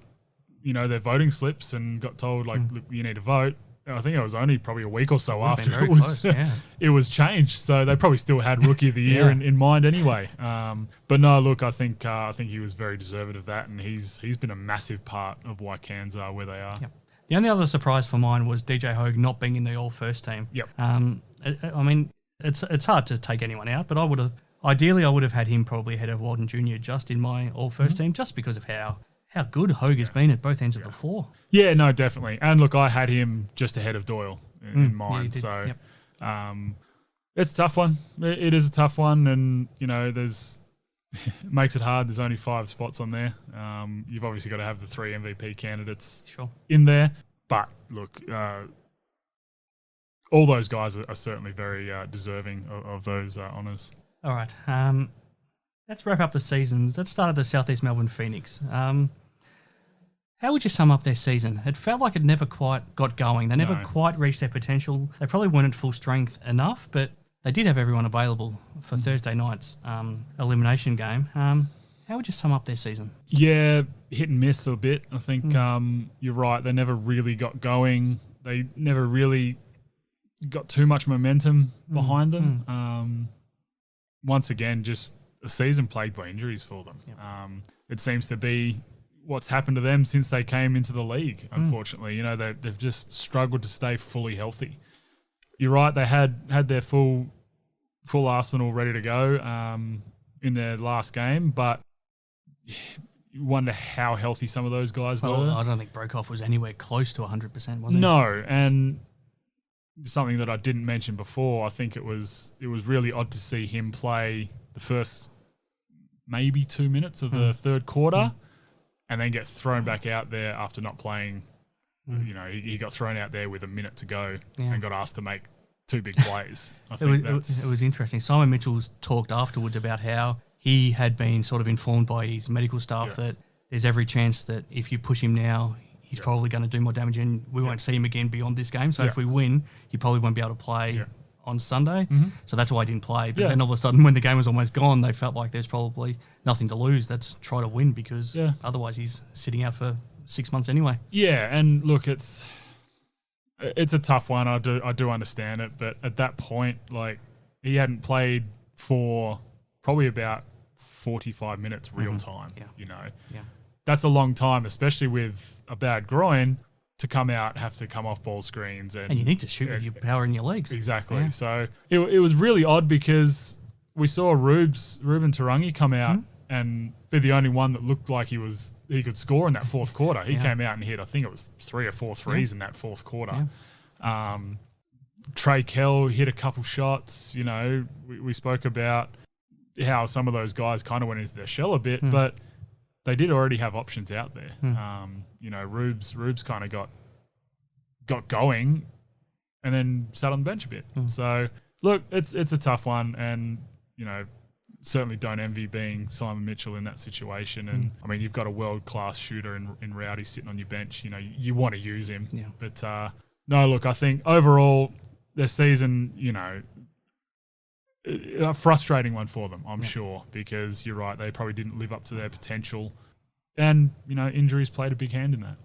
their voting slips and got told, look, you need to vote. I think it was only probably a week or so after it was changed. So they probably still had Rookie of the Year in mind anyway. But no, look, I think he was very deserving of that, and he's been a massive part of why Cairns are where they are. Yep. The only other surprise for mine was DJ Hogue not being in the All First Team. Yep. I mean, it's hard to take anyone out, but I would have had him probably ahead of Walden Jr. just in my All First Team, just because of how good Hogue has been at both ends of the floor. Yeah, no, definitely. And look, I had him just ahead of Doyle in mind. So it's a tough one. It is a tough one. And, it makes it hard. There's only 5 spots on there. You've obviously got to have the 3 MVP candidates in there. But look, all those guys are certainly very deserving of those honours. All right. Let's wrap up the seasons. Let's start at the South East Melbourne Phoenix. How would you sum up their season? It felt like it never quite got going. They never quite reached their potential. They probably weren't at full strength enough, but they did have everyone available for Thursday night's elimination game. How would you sum up their season? Yeah, hit and miss a bit. I think you're right. They never really got going. They never really got too much momentum behind them. Once again, just a season plagued by injuries for them. It seems to be what's happened to them since they came into the league, unfortunately. They've just struggled to stay fully healthy. You're right, they had their full arsenal ready to go in their last game, but you wonder how healthy some of those guys were. I don't think Brokoff was anywhere close to 100%, was he? No, and something that I didn't mention before, I think it was really odd to see him play the first maybe 2 minutes of the third quarter and then get thrown back out there after not playing. He got thrown out there with a minute to go and got asked to make 2 big plays. It was interesting. Simon Mitchell's talked afterwards about how he had been sort of informed by his medical staff that there's every chance that if you push him now, he's probably going to do more damage and we won't see him again beyond this game. So if we win, he probably won't be able to play on Sunday. So that's why he didn't play. But then all of a sudden, when the game was almost gone, they felt like there's probably nothing to lose. Let's try to win because otherwise he's sitting out for 6 months anyway. Yeah, and look, it's a tough one. I do understand it, but at that point, like, he hadn't played for probably about 45 minutes real time. that's a long time, especially with a bad groin, to come out, have to come off ball screens. And you need to shoot with your power in your legs. Exactly. Yeah. So it was really odd because we saw Ruben Tarangi come out and be the only one that looked like he could score in that fourth quarter. He came out and hit, I think it was 3 or 4 threes in that fourth quarter. Yeah. Trey Kell hit a couple shots. You know, we spoke about how some of those guys kind of went into their shell a bit, but they did already have options out there. You know, Rubes kind of got going and then sat on the bench a bit. So, look, it's a tough one, and, you know, certainly don't envy being Simon Mitchell in that situation. And, I mean, you've got a world-class shooter in Rowdy sitting on your bench. You know, you want to use him. Yeah. But, no, look, I think overall their season, you know, a frustrating one for them, I'm sure, because you're right, they probably didn't live up to their potential. And, you know, injuries played a big hand in that.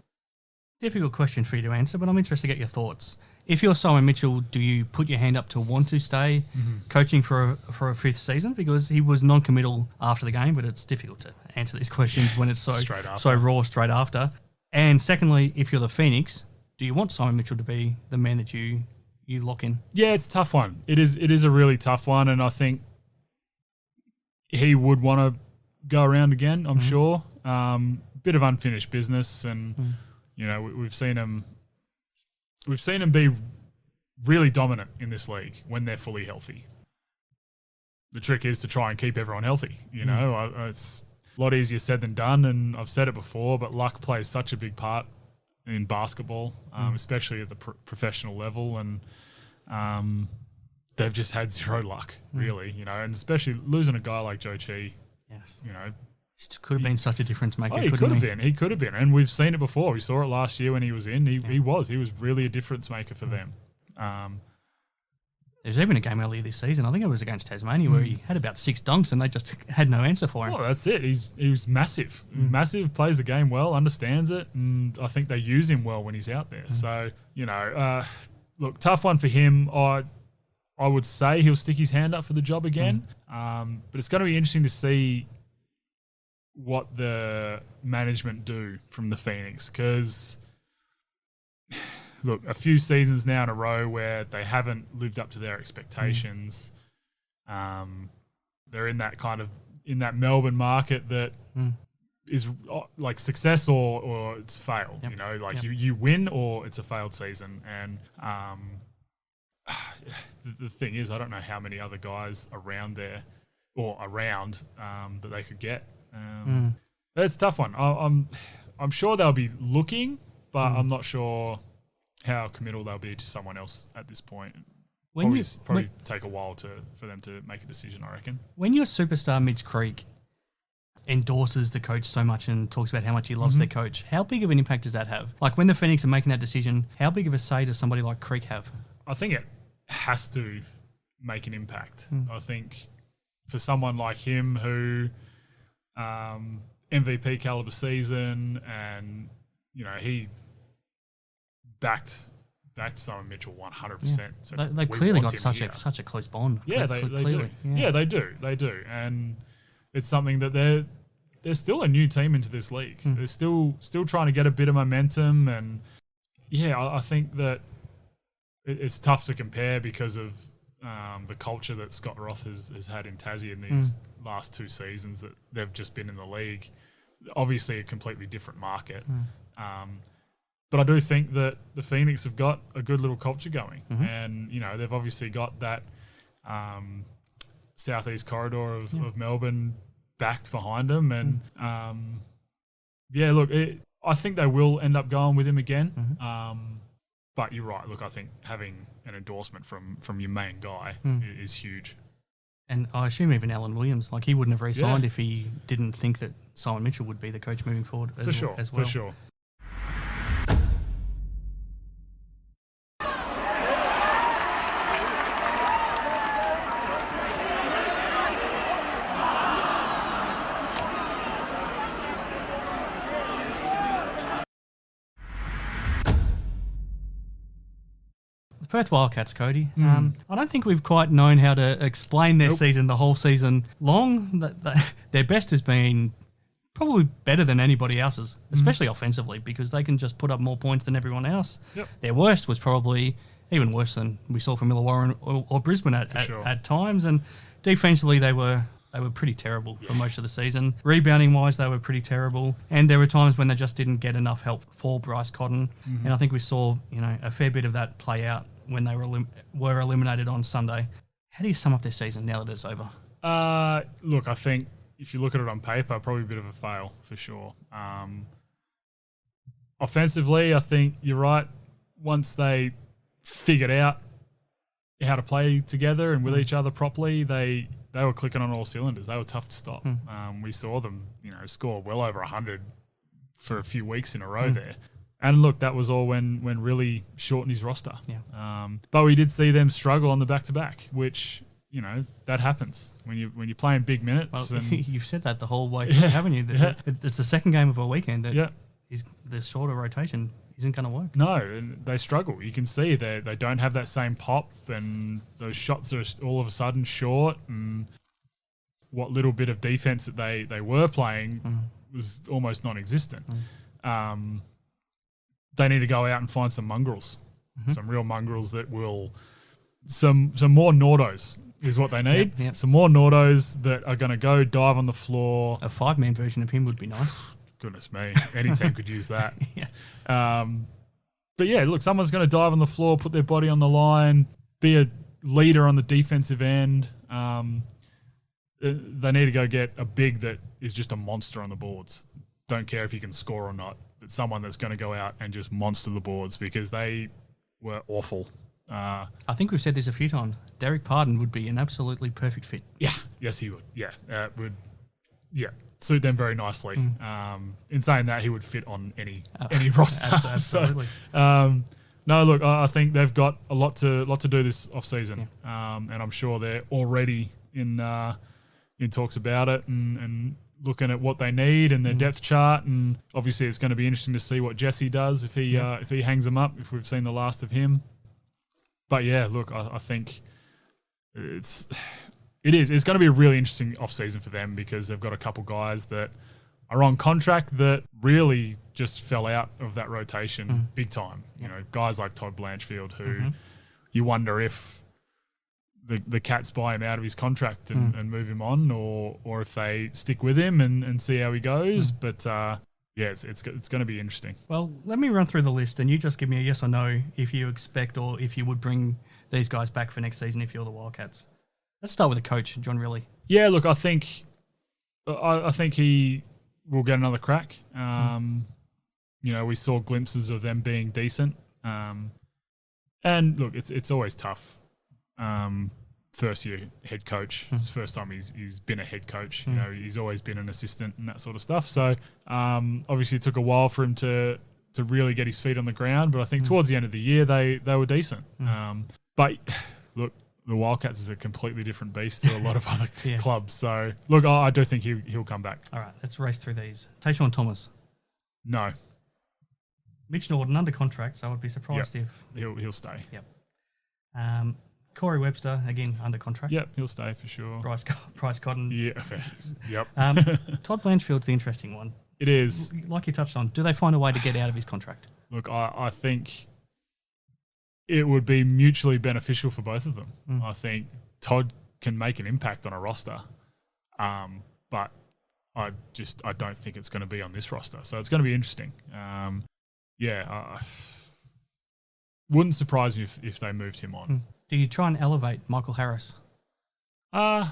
Difficult question for you to answer, but I'm interested to get your thoughts. If you're Simon Mitchell, do you put your hand up to want to stay coaching for a fifth season? Because he was non-committal after the game, but it's difficult to answer these questions when it's so raw straight after. And secondly, if you're the Phoenix, do you want Simon Mitchell to be the man that you lock in? Yeah, it's a tough one. It is a really tough one, and I think he would want to go around again, I'm sure. Bit of unfinished business, and you know, we've seen him be really dominant in this league when they're fully healthy. The trick is to try and keep everyone healthy. You know, it's a lot easier said than done, and I've said it before, but luck plays such a big part in basketball, especially at the professional level, and they've just had zero luck, really. You know, and especially losing a guy like Joe Chi. Yes, you know. Could have been such a difference maker. He could have been. He could have been, and we've seen it before. We saw it last year when he was in. He was really a difference maker for them. There's even a game earlier this season, I think it was against Tasmania, where he had about 6 dunks and they just had no answer for him. Oh, that's it. He was massive. Massive, plays the game well, understands it, and I think they use him well when he's out there. So, you know, look, tough one for him. I would say he'll stick his hand up for the job again, but it's going to be interesting to see what the management do from the Phoenix, because look, a few seasons now in a row where they haven't lived up to their expectations. They're in that Melbourne market that is like success or it's a fail. You know, like you win or it's a failed season. And the thing is, I don't know how many other guys around there or around that they could get. It's a tough one. I'm sure they'll be looking, but I'm not sure how committal they'll be to someone else at this point. Probably take a while for them to make a decision, I reckon. When your superstar Mitch Creek endorses the coach so much and talks about how much he loves their coach, how big of an impact does that have? Like when the Phoenix are making that decision, how big of a say does somebody like Creek have? I think it has to make an impact. I think for someone like him who MVP caliber season, and you know, he backed Simon Mitchell 100%. Yeah. So they clearly got such a close bond. Yeah, they do. Yeah, they do. And it's something that they're still a new team into this league. They're still trying to get a bit of momentum, and I think that it's tough to compare because of the culture that Scott Roth has had in Tassie in these last 2 seasons that they've just been in the league. Obviously a completely different market. But I do think that the Phoenix have got a good little culture going. And, you know, they've obviously got that southeast corridor of Melbourne backed behind them. And, look, I think they will end up going with him again. But you're right. Look, I think having an endorsement from your main guy is huge. And I assume even Alan Williams, like he wouldn't have re-signed if he didn't think that Simon Mitchell would be the coach moving forward as well. For sure. Perth Wildcats, Cody. I don't think we've quite known how to explain their season the whole season long. Their best has been probably better than anybody else's, especially offensively, because they can just put up more points than everyone else. Yep. Their worst was probably even worse than we saw from Illawarra or Brisbane at times. And defensively, they were pretty terrible for most of the season. Rebounding-wise, they were pretty terrible. And there were times when they just didn't get enough help for Bryce Cotton. And I think we saw, a fair bit of that play out when they were eliminated on Sunday. How do you sum up this season now that it's over? Look, I think if you look at it on paper, probably a bit of a fail for sure. Offensively, I think you're right. Once they figured out how to play together and with each other properly, they were clicking on all cylinders. They were tough to stop. We saw them, score well over 100 for a few weeks in a row there. And look, that was all when really shortened his roster. Yeah. But we did see them struggle on the back-to-back, which, that happens when you're playing big minutes. Well, and you've said that the whole way through, haven't you? It's the second game of a weekend that the shorter rotation isn't going to work. No, and they struggle. You can see they don't have that same pop, and those shots are all of a sudden short, and what little bit of defense that they were playing was almost non-existent. They need to go out and find some mongrels, some real mongrels that will some more Nordos is what they need. Yep. Some more Nordos that are going to go dive on the floor. A 5-man version of him would be nice. Goodness me, any team could use that. But yeah, look, someone's going to dive on the floor, put their body on the line, be a leader on the defensive end. They need to go get a big that is just a monster on the boards. Don't care if he can score or not, but someone that's going to go out and just monster the boards, because they were awful. I think we've said this a few times. Derek Pardon would be an absolutely perfect fit. Yeah, yes, he would. Yeah, suit them very nicely. In saying that, he would fit on any roster. Absolutely. So, no, look, I think they've got a lot to do this off season, and I'm sure they're already in talks about it and looking at what they need and their depth chart. And obviously, it's going to be interesting to see what Jesse does if he hangs them up. If we've seen the last of him. But yeah, look, I think it's going to be a really interesting off-season for them, because they've got a couple guys that are on contract that really just fell out of that rotation big time. Guys like Todd Blanchfield, who you wonder if the Cats buy him out of his contract and move him on, or if they stick with him and see how he goes. But it's going to be interesting. Well, let me run through the list, and you just give me a yes or no if you expect or if you would bring these guys back for next season if you're the Wildcats. Let's start with the coach, John Riley. Yeah, look, I think he will get another crack. We saw glimpses of them being decent. And look, it's always tough. First year head coach. It's the first time he's been a head coach. He's always been an assistant and that sort of stuff. So obviously it took a while for him to really get his feet on the ground. But I think towards the end of the year they were decent. But look, the Wildcats is a completely different beast to a lot of other clubs. So look, I do think he'll come back. All right, let's race through these. Tayshaun Thomas. No. Mitch Norton under contract, so I would be surprised if he'll stay. Yep. Corey Webster, again, under contract. Yep, he'll stay for sure. Bryce Cotton. Yeah, yep. Todd Blanchfield's the interesting one. It is. Like you touched on, do they find a way to get out of his contract? Look, I think it would be mutually beneficial for both of them. I think Todd can make an impact on a roster, but I don't think it's going to be on this roster. So it's going to be interesting. Wouldn't surprise me if they moved him on. Do you try and elevate Michael Harris? Yeah,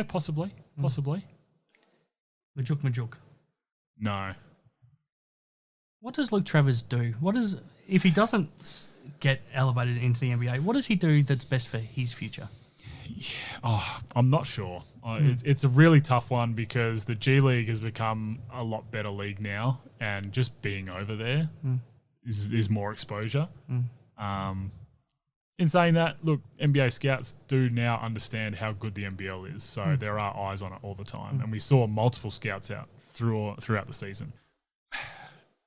possibly. Majuk. No. What does Luke Travers do? If he doesn't get elevated into the NBA, what does he do that's best for his future? I'm not sure. It's a really tough one, because the G League has become a lot better league now, and just being over there is more exposure. In saying that, look, NBA scouts do now understand how good the NBL is, so there are eyes on it all the time, and we saw multiple scouts out throughout the season.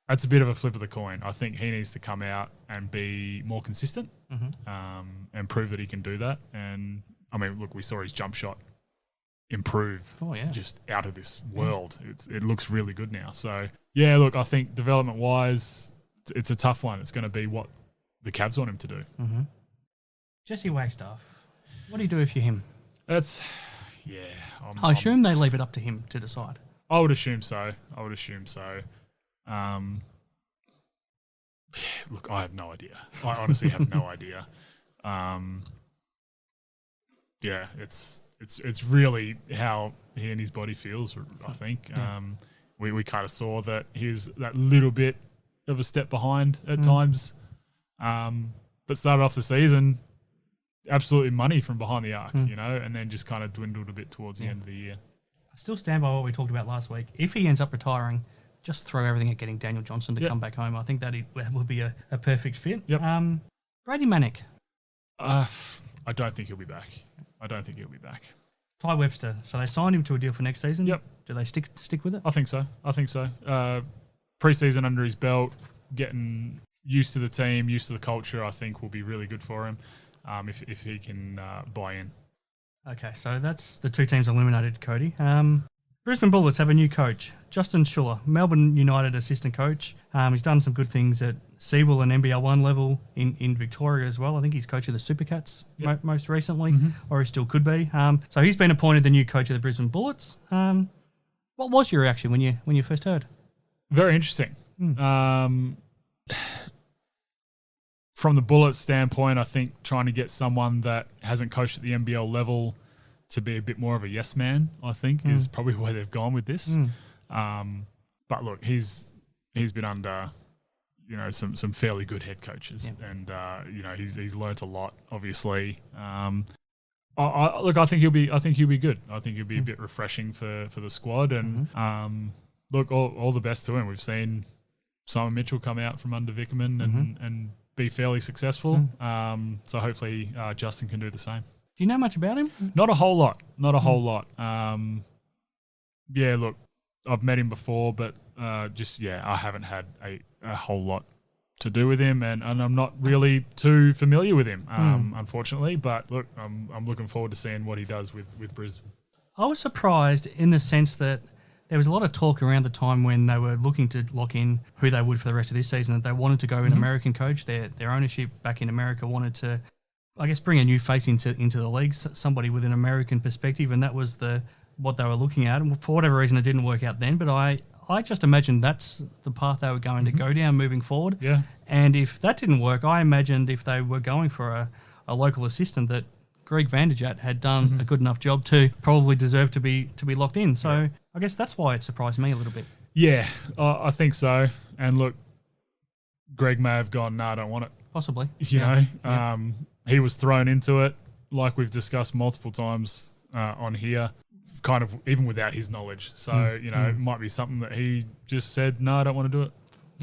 That's a bit of a flip of the coin. I think he needs to come out and be more consistent and prove that he can do that. And, I mean, look, we saw his jump shot improve just out of this world. It looks really good now. So, yeah, look, I think development-wise, it's a tough one. It's going to be what the Cavs want him to do. Mm-hmm. Jesse Wagstaff, what do you do if you're him? I assume they leave it up to him to decide. I would assume so. Look, I have no idea. I honestly have no idea. It's really how he and his body feels, I think. We kind of saw that he's that little bit of a step behind at times. But started off the season absolutely money from behind the arc, and then just kind of dwindled a bit towards the end of the year. I still stand by what we talked about last week. If he ends up retiring, just throw everything at getting Daniel Johnson to come back home. I think that would be a perfect fit. Yep. Brady Manick. I don't think he'll be back. Ty Webster. So they signed him to a deal for next season. Yep. Do they stick with it? I think so. Pre-season under his belt, getting used to the team, used to the culture, I think will be really good for him if he can buy in. Okay, so that's the two teams eliminated, Cody. Brisbane Bullets have a new coach, Justin Schueller, Melbourne United assistant coach. He's done some good things at Seawell and NBL1 level in Victoria as well. I think he's coach of the Supercats most recently, or he still could be. So he's been appointed the new coach of the Brisbane Bullets. What was your reaction when you first heard? Very interesting. From the Bullets standpoint, I think trying to get someone that hasn't coached at the NBL level to be a bit more of a yes man, I think, is probably where they've gone with this. But look, he's been under, some fairly good head coaches, and he's learnt a lot, obviously. I think he'll be good. I think he'll be a bit refreshing for the squad, and look, all the best to him. We've seen Simon Mitchell come out from under Vickerman and be fairly successful. So hopefully Justin can do the same. Do you know much about him? Not a whole lot. Look, I've met him before, but I haven't had a whole lot to do with him, and I'm not really too familiar with him, unfortunately. But look, I'm looking forward to seeing what he does with Brisbane. I was surprised in the sense that there was a lot of talk around the time when they were looking to lock in who they would for the rest of this season, that they wanted to go an American coach. Their ownership back in America wanted to, I guess, bring a new face into the league, somebody with an American perspective, and that was what they were looking at. And for whatever reason, it didn't work out then, but I just imagined that's the path they were going to go down moving forward. Yeah. And if that didn't work, I imagined if they were going for a local assistant, that Greg Vanderjagt had done a good enough job to probably deserve to be locked in. So I guess that's why it surprised me a little bit. Yeah, I think so. And look, Greg may have gone, I don't want it. Possibly. He was thrown into it, like we've discussed multiple times on here, kind of even without his knowledge. So, it might be something that he just said, no, I don't want to do it.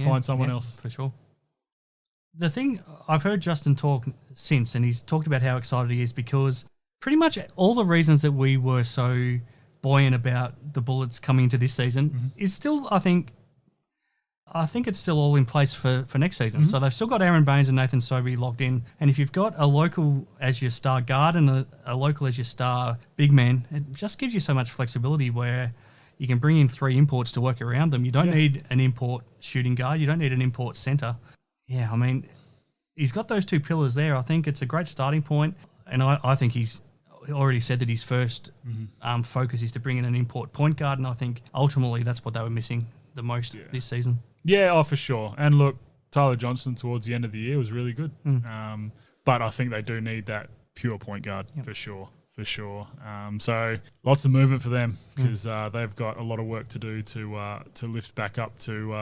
Find someone else. For sure. The thing, I've heard Justin talk since, and he's talked about how excited he is because pretty much all the reasons that we were so buoyant about the Bullets coming into this season is still, I think it's still all in place for next season. So they've still got Aaron Baines and Nathan Sobey locked in. And if you've got a local as your star guard and a local as your star big man, it just gives you so much flexibility where you can bring in 3 imports to work around them. You don't need an import shooting guard. You don't need an import centre. Yeah, I mean, he's got those 2 pillars there. I think it's a great starting point. And I think he's already said that his first focus is to bring in an import point guard. And I think ultimately that's what they were missing the most this season. Yeah, for sure. And look, Tyler Johnson towards the end of the year was really good. But I think they do need that pure point guard for sure. So lots of movement for them because they've got a lot of work to do to lift back up to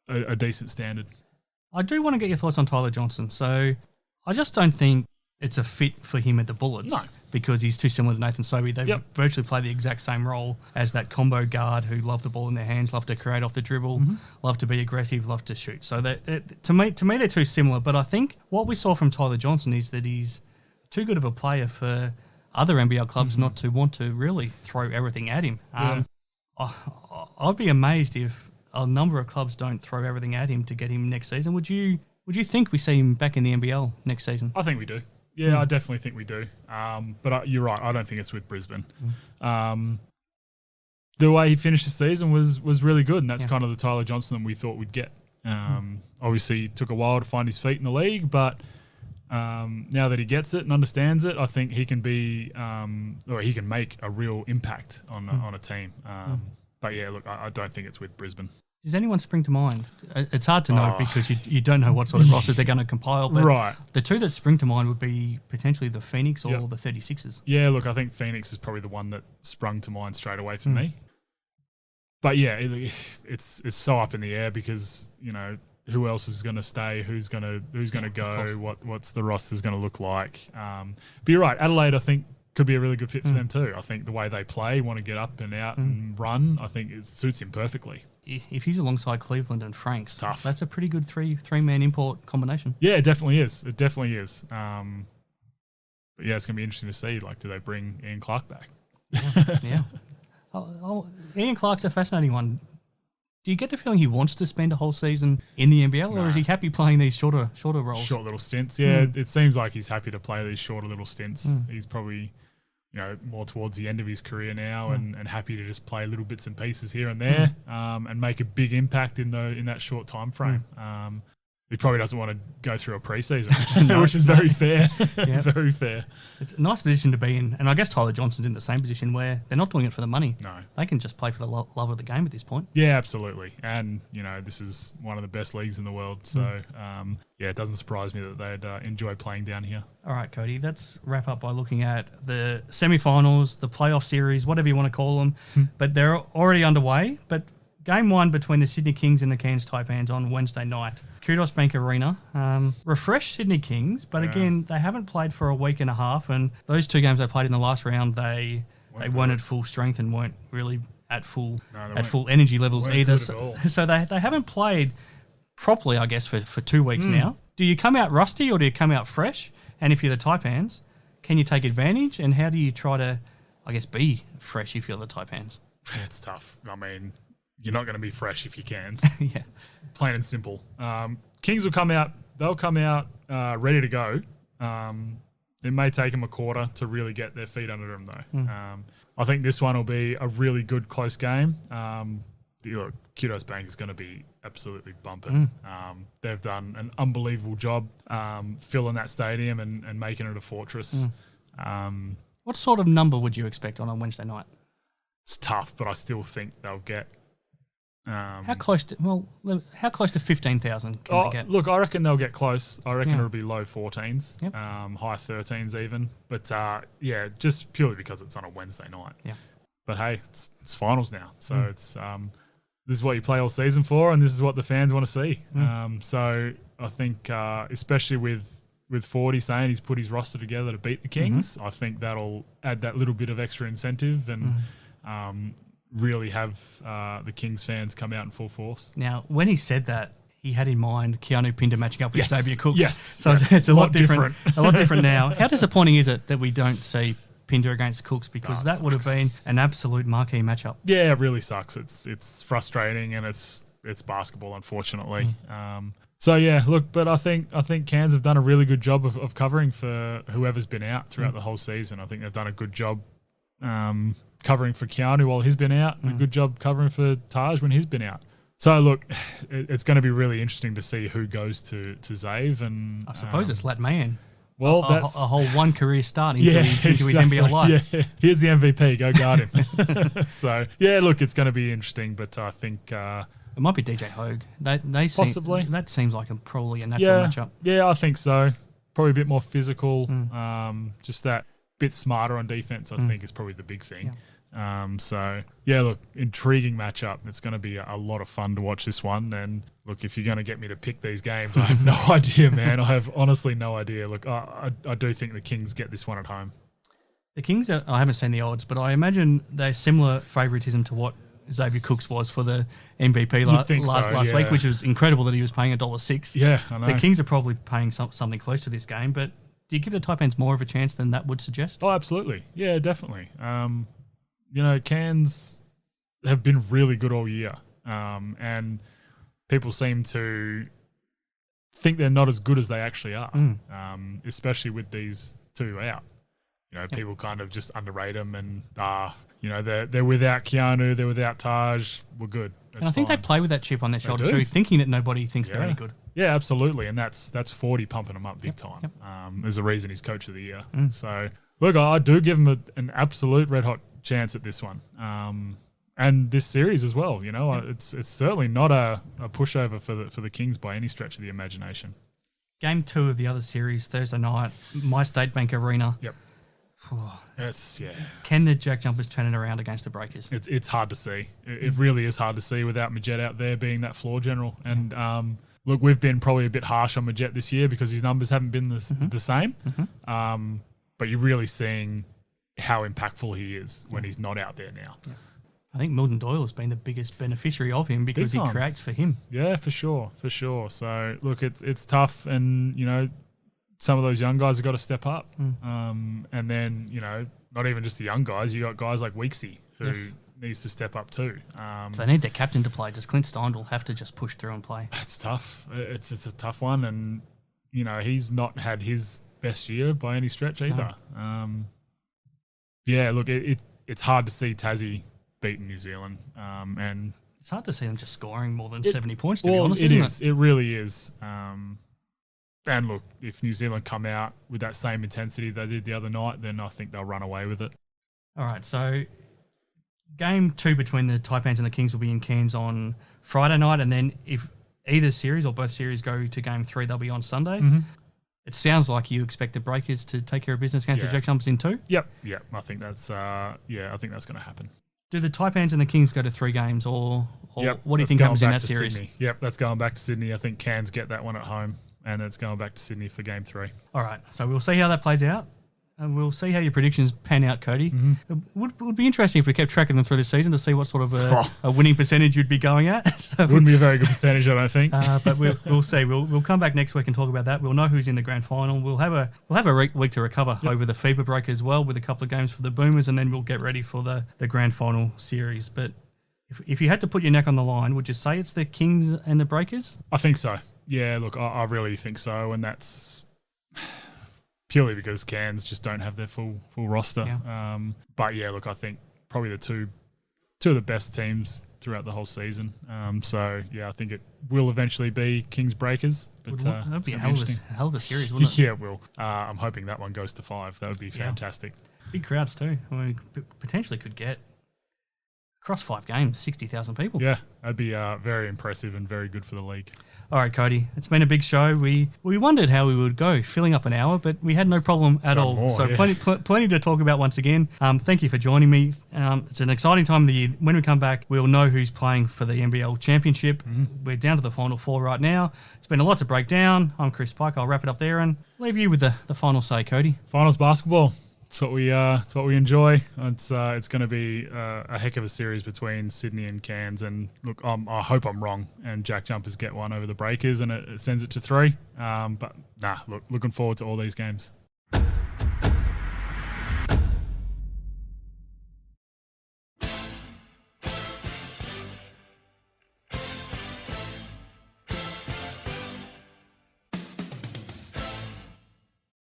a decent standard. I do want to get your thoughts on Tyler Johnson. So I just don't think it's a fit for him at the Bullets because he's too similar to Nathan Sobey. They virtually play the exact same role as that combo guard who love the ball in their hands, love to create off the dribble, love to be aggressive, love to shoot. So to me, they're too similar. But I think what we saw from Tyler Johnson is that he's too good of a player for other NBL clubs not to want to really throw everything at him. I'd be amazed if a number of clubs don't throw everything at him to get him next season. Would you think we see him back in the NBL next season? I think we do. Yeah, I definitely think we do. But you're right. I don't think it's with Brisbane. The way he finished the season was really good, and that's kind of the Tyler Johnson that we thought we'd get. Obviously, it took a while to find his feet in the league, but now that he gets it and understands it, I think he can be, or he can make a real impact on a team. But yeah, look, I don't think it's with Brisbane. Does anyone spring to mind? It's hard to know because you don't know what sort of rosters they're going to compile. But the two that spring to mind would be potentially the Phoenix or the 36ers. Yeah, look, I think Phoenix is probably the one that sprung to mind straight away for me. But yeah, it's so up in the air because, you know, who else is going to stay? Who's going to go? What's the roster's going to look like? But you're right, Adelaide, I think, could be a really good fit for them too. I think the way they play, want to get up and out and run, I think it suits him perfectly. If he's alongside Cleveland and Franks, tough. That's a pretty good three-man import combination. Yeah, it definitely is. But yeah, it's going to be interesting to see. Like, do they bring Ian Clark back? Yeah. Ian Clark's a fascinating one. Do you get the feeling he wants to spend a whole season in the NBL, or is he happy playing these shorter roles? Short little stints, yeah. It seems like he's happy to play these shorter little stints. He's probably, you know, more towards the end of his career now and happy to just play little bits and pieces here and there and make a big impact in that short time frame. He probably doesn't want to go through a preseason, which is very fair. Very fair. It's a nice position to be in. And I guess Tyler Johnson's in the same position where they're not doing it for the money. No. They can just play for the love of the game at this point. Yeah, absolutely. And, you know, this is one of the best leagues in the world. So, yeah, it doesn't surprise me that they'd enjoy playing down here. All right, Cody, let's wrap up by looking at the semi-finals, the playoff series, whatever you want to call them. But they're already underway. But Game 1 between the Sydney Kings and the Cairns Taipans on Wednesday night. Kudos Bank Arena. Refreshed Sydney Kings, but again, they haven't played for a week and a half, and those two games they played in the last round, they weren't at full strength and weren't really at full energy levels either. So they haven't played properly, I guess, for 2 weeks now. Do you come out rusty or do you come out fresh? And if you're the Taipans, can you take advantage? And how do you try to, I guess, be fresh if you're the Taipans? It's tough. I mean, you're not going to be fresh if you can. Yeah. Plain and simple. Kings will come out. They'll come out ready to go. It may take them a quarter to really get their feet under them, though. I think this one will be a really good, close game. Kudos Bank is going to be absolutely bumping. They've done an unbelievable job filling that stadium and making it a fortress. What sort of number would you expect on a Wednesday night? It's tough, but I still think they'll get... how close to 15,000 can they get? Look, I reckon they'll get close. I reckon it'll be low 14s, high 13s even. But yeah, just purely because it's on a Wednesday night. Yeah. But hey, it's finals now, so it's this is what you play all season for, and this is what the fans want to see. So I think, especially with 40 saying he's put his roster together to beat the Kings, I think that'll add that little bit of extra incentive and. Really have the Kings fans come out in full force. Now, when he said that, he had in mind Keanu Pinder matching up with Xavier Cooks. Yes. So it's a lot different. A lot different now. How disappointing is it that we don't see Pinder against Cooks? Because that would have been an absolute marquee matchup. Yeah, it really sucks. It's frustrating and it's basketball, unfortunately. So yeah, look, but I think Cairns have done a really good job of covering for whoever's been out throughout the whole season. I think they've done a good job covering for Keanu while he's been out, and a good job covering for Taj when he's been out. So look, it's going to be really interesting to see who goes to Zave, and I suppose it's Lat Mayan. Well, that's a whole one career start into his NBL life. Yeah, here's the MVP. Go guard him. So yeah, look, it's going to be interesting, but I think it might be DJ Hogue. Possibly. That seems like probably a natural matchup. Yeah, I think so. Probably a bit more physical. Just that bit smarter on defense, I think, is probably the big thing. So, yeah, look, intriguing matchup. It's going to be a lot of fun to watch this one. And, look, if you're going to get me to pick these games, I have no idea, man. I have honestly no idea. Look, I do think the Kings get this one at home. The Kings, I haven't seen the odds, but I imagine they're similar favouritism to what Xavier Cooks was for the MVP last week, which was incredible that he was paying $1.06. Yeah, I know. The Kings are probably paying something close to this game, but do you give the Taipans more of a chance than that would suggest? Oh, absolutely. Yeah, definitely. Cairns have been really good all year, and people seem to think they're not as good as they actually are, especially with these two out. You know, people kind of just underrate them and, you know, they're without Keanu, they're without Taj, we're good. That's and I think fine. they play with that chip on their shoulder too, thinking that nobody thinks they're any good. Yeah, absolutely. And that's 40 pumping them up big time. Yep. There's a reason he's coach of the year. So, look, I do give him an absolute red-hot chance at this one. And this series as well, you know, it's certainly not a pushover for the Kings by any stretch of the imagination. Game 2 of the other series, Thursday night, My State Bank Arena. Yep. Can the JackJumpers turn it around against the Breakers? It's hard to see. It really is hard to see without Magette out there being that floor general. And look, we've been probably a bit harsh on Magette this year because his numbers haven't been the same. But you're really seeing how impactful he is when he's not out there now. Yeah. I think Milton Doyle has been the biggest beneficiary of him because he creates for him. Yeah, for sure. So, look, it's tough and, you know, some of those young guys have got to step up. And then, you know, not even just the young guys, you got guys like Weeksy who needs to step up too. They need their captain to play. Does Clint Steindl have to just push through and play? It's tough. It's a tough one. And, you know, he's not had his best year by any stretch either. Yeah, look, it's hard to see Tassie beating New Zealand. And it's hard to see them just scoring more than 70 points, to be honest, isn't it? It really is. And look, if New Zealand come out with that same intensity they did the other night, then I think they'll run away with it. All right, so game 2 between the Taipans and the Kings will be in Cairns on Friday night, and then if either series or both series go to game 3, they'll be on Sunday. It sounds like you expect the Breakers to take care of business against the JackJumpers in 2? Yep. I think that's I think that's going to happen. Do the Taipans and the Kings go to 3 games, or Yep, what do you think happens in that to series? Sydney. Yep, that's going back to Sydney. I think Cairns get that one at home, and it's going back to Sydney for game 3. All right, so we'll see how that plays out. And we'll see how your predictions pan out, Cody. It would be interesting if we kept tracking them through the season to see what sort of a winning percentage you'd be going at. So wouldn't be a very good percentage, I don't think. But we'll see. We'll come back next week and talk about that. We'll know who's in the grand final. We'll have a week to recover over the FIBA break as well, with a couple of games for the Boomers, and then we'll get ready for the grand final series. But if you had to put your neck on the line, would you say it's the Kings and the Breakers? I think so. Yeah, look, I really think so, and that's purely because Cairns just don't have their full roster. Yeah. But yeah, look, I think probably the two of the best teams throughout the whole season. So yeah, I think it will eventually be Kings Breakers. But that'd be a hell of a series, wouldn't it? Yeah, it will. I'm hoping that one goes to 5. That would be fantastic. Big crowds too. I mean, potentially could get across 5 games, 60,000 people. Yeah, that'd be very impressive and very good for the league. All right, Cody, it's been a big show. We wondered how we would go, filling up an hour, but we had no problem at all. More, so plenty to talk about once again. Thank you for joining me. It's an exciting time of the year. When we come back, we'll know who's playing for the NBL Championship. We're down to the Final 4 right now. It's been a lot to break down. I'm Chris Pike. I'll wrap it up there and leave you with the final say, Cody. Finals basketball. It's what we enjoy. It's going to be a heck of a series between Sydney and Cairns. And look, I hope I'm wrong and JackJumpers get one over the Breakers and it sends it to 3. But looking forward to all these games.